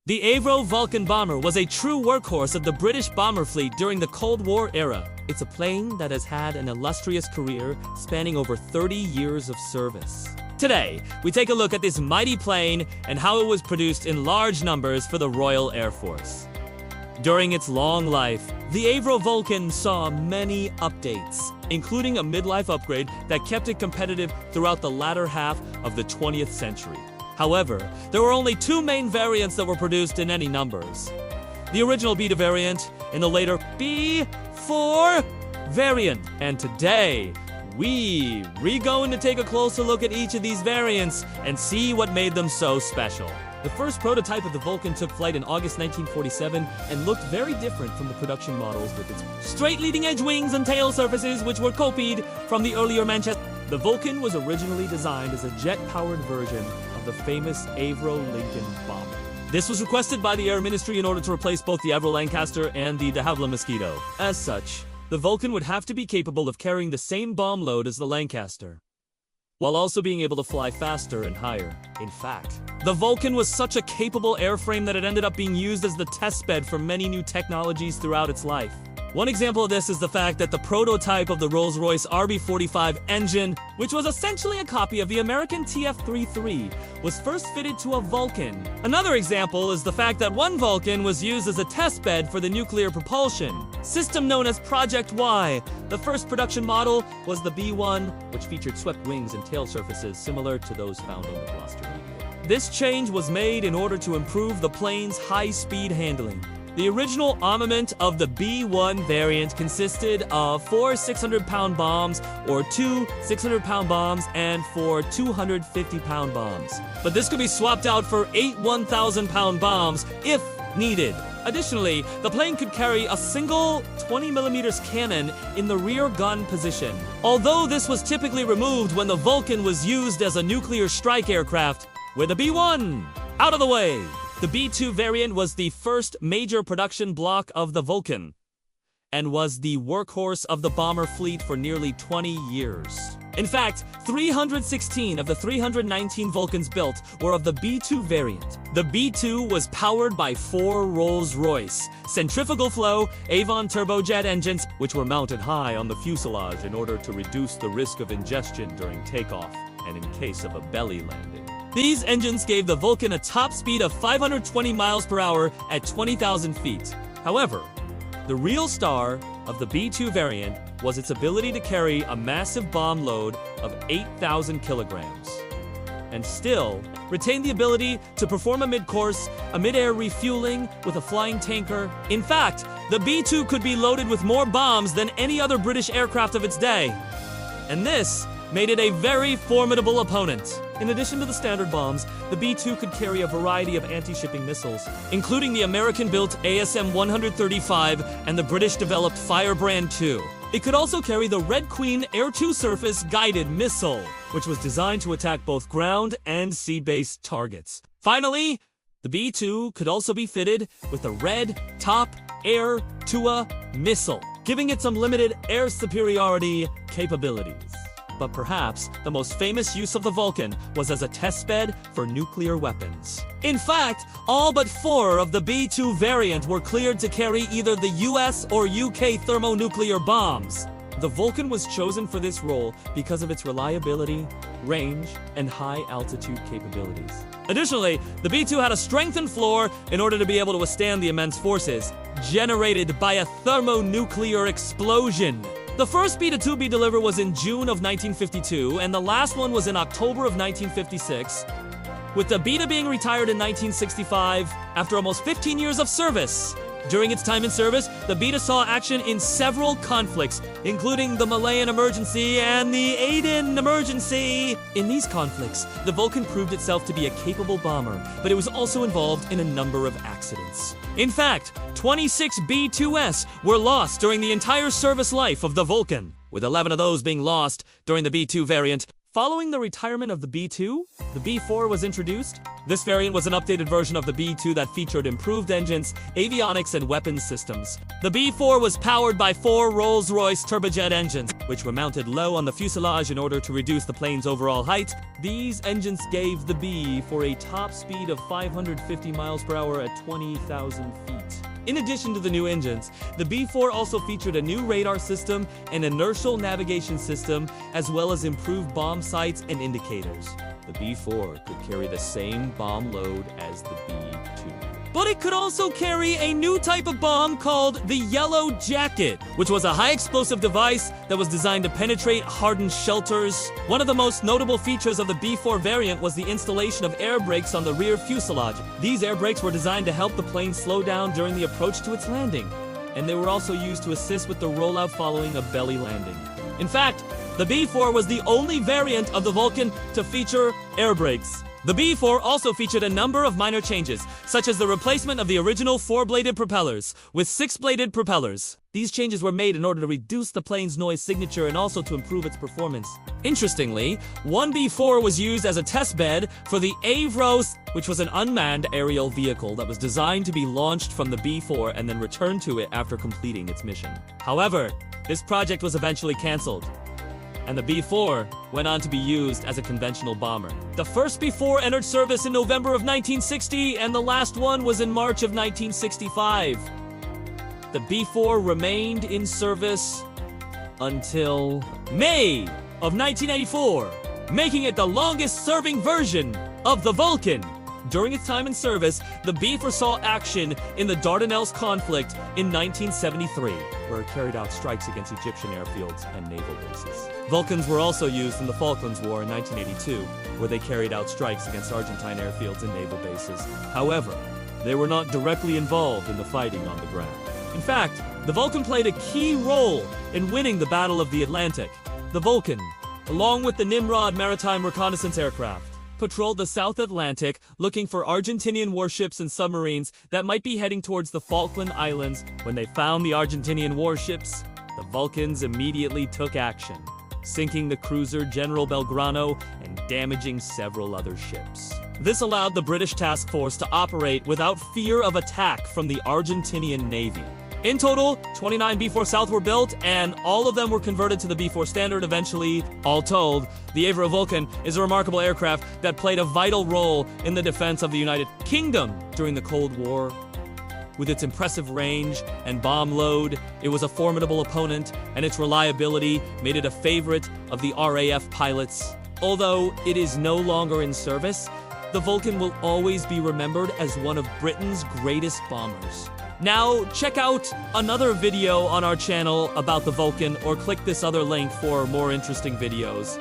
The Avro Vulcan bomber was a true workhorse of the British bomber fleet during the Cold War era. It's a plane that has had an illustrious career spanning over 30 years of service. Today, we take a look at this mighty plane and how it was produced in large numbers for the Royal Air Force. During its long life, the Avro Vulcan saw many updates, including a midlife upgrade that kept it competitive throughout the latter half of the 20th century. However, there were only two main variants that were produced in any numbers. The original B2 variant and the later B4 variant. And today, we're going to take a closer look at each of these variants and see what made them so special. The first prototype of the Vulcan took flight in August 1947 and looked very different from the production models with its straight leading-edge wings and tail surfaces, which were copied from the earlier Manchester. The Vulcan was originally designed as a jet-powered version of the famous Avro Lincoln bomber. This was requested by the Air Ministry in order to replace both the Avro Lancaster and the de Havilland Mosquito. As such, the Vulcan would have to be capable of carrying the same bomb load as the Lancaster, while also being able to fly faster and higher. In fact, the Vulcan was such a capable airframe that it ended up being used as the testbed for many new technologies throughout its life. One example of this is the fact that the prototype of the Rolls-Royce RB45 engine, which was essentially a copy of the American TF-33, was first fitted to a Vulcan. Another example is the fact that one Vulcan was used as a testbed for the nuclear propulsion system known as Project Y. The first production model was the B1, which featured swept wings and tail surfaces similar to those found on the Gloucester Meteor. This change was made in order to improve the plane's high-speed handling. The original armament of the B1 variant consisted of 4 600-pound bombs, or 2 600-pound bombs, and 4 250-pound bombs. But this could be swapped out for 8 1,000-pound bombs if needed. Additionally, the plane could carry a single 20mm cannon in the rear gun position. Although this was typically removed when the Vulcan was used as a nuclear strike aircraft, with the B1 out of the way. The B2 variant was the first major production block of the Vulcan, and was the workhorse of the bomber fleet for nearly 20 years. In fact, 316 of the 319 Vulcans built were of the B2 variant. The B2 was powered by 4 Rolls-Royce centrifugal flow Avon turbojet engines, which were mounted high on the fuselage in order to reduce the risk of ingestion during takeoff and in case of a belly landing. These engines gave the Vulcan a top speed of 520 miles per hour at 20,000 feet. However, the real star of the B2 variant was its ability to carry a massive bomb load of 8,000 kilograms, and still retain the ability to perform a mid-course, a mid-air refueling with a flying tanker. In fact, the B2 could be loaded with more bombs than any other British aircraft of its day. And this made it a very formidable opponent. In addition to the standard bombs, the B2 could carry a variety of anti-shipping missiles, including the American-built ASM-135 and the British-developed Firebrand 2. It could also carry the Red Queen Air-to-Surface guided missile, which was designed to attack both ground and sea-based targets. Finally, the B2 could also be fitted with a Red Top Air-to-a missile, giving it some limited air superiority capabilities. But perhaps the most famous use of the Vulcan was as a testbed for nuclear weapons. In fact, all but 4 of the B2 variant were cleared to carry either the US or UK thermonuclear bombs. The Vulcan was chosen for this role because of its reliability, range, and high-altitude capabilities. Additionally, the B2 had a strengthened floor in order to be able to withstand the immense forces generated by a thermonuclear explosion. The first B to 2B deliver was in June of 1952, and the last one was in October of 1956, with the Beta being retired in 1965 after almost 15 years of service. During its time in service, the Beta saw action in several conflicts, including the Malayan Emergency and the Aden Emergency. In these conflicts, the Vulcan proved itself to be a capable bomber, but it was also involved in a number of accidents. In fact, 26 B2S were lost during the entire service life of the Vulcan, with 11 of those being lost during the B2 variant. Following the retirement of the B-2, the B-4 was introduced. This variant was an updated version of the B-2 that featured improved engines, avionics, and weapons systems. The B-4 was powered by 4 Rolls-Royce turbojet engines, which were mounted low on the fuselage in order to reduce the plane's overall height. These engines gave the B-4 a top speed of 550 miles per hour at 20,000 feet. In addition to the new engines, the B-4 also featured a new radar system, an inertial navigation system, as well as improved bomb sights and indicators. The B-4 could carry the same bomb load as the B-2. But it could also carry a new type of bomb called the Yellow Jacket, which was a high-explosive device that was designed to penetrate hardened shelters. One of the most notable features of the B-4 variant was the installation of air brakes on the rear fuselage. These air brakes were designed to help the plane slow down during the approach to its landing, and they were also used to assist with the rollout following a belly landing. In fact, the B-4 was the only variant of the Vulcan to feature air brakes. The B-4 also featured a number of minor changes, such as the replacement of the original 4-bladed propellers with 6-bladed propellers. These changes were made in order to reduce the plane's noise signature and also to improve its performance. Interestingly, one B-4 was used as a test bed for the Avro, which was an unmanned aerial vehicle that was designed to be launched from the B-4 and then returned to it after completing its mission. However, this project was eventually canceled, and the B-4 went on to be used as a conventional bomber. The first B-4 entered service in November of 1960, and the last one was in March of 1965. The B-4 remained in service until May of 1984, making it the longest-serving version of the Vulcan. During its time in service, the B-4 saw action in the Dardanelles conflict in 1973, where it carried out strikes against Egyptian airfields and naval bases. Vulcans were also used in the Falklands War in 1982, where they carried out strikes against Argentine airfields and naval bases. However, they were not directly involved in the fighting on the ground. In fact, the Vulcan played a key role in winning the Battle of the Atlantic. The Vulcan, along with the Nimrod maritime reconnaissance aircraft, patrolled the South Atlantic looking for Argentinian warships and submarines that might be heading towards the Falkland Islands. When they found the Argentinian warships, the Vulcans immediately took action, sinking the cruiser General Belgrano and damaging several other ships. This allowed the British task force to operate without fear of attack from the Argentinian Navy. In total, 29 B-4 South were built, and all of them were converted to the B-4 standard eventually. All told, the Avro Vulcan is a remarkable aircraft that played a vital role in the defense of the United Kingdom during the Cold War. With its impressive range and bomb load, it was a formidable opponent, and its reliability made it a favorite of the RAF pilots. Although it is no longer in service, the Vulcan will always be remembered as one of Britain's greatest bombers. Now, check out another video on our channel about the Vulcan, or click this other link for more interesting videos.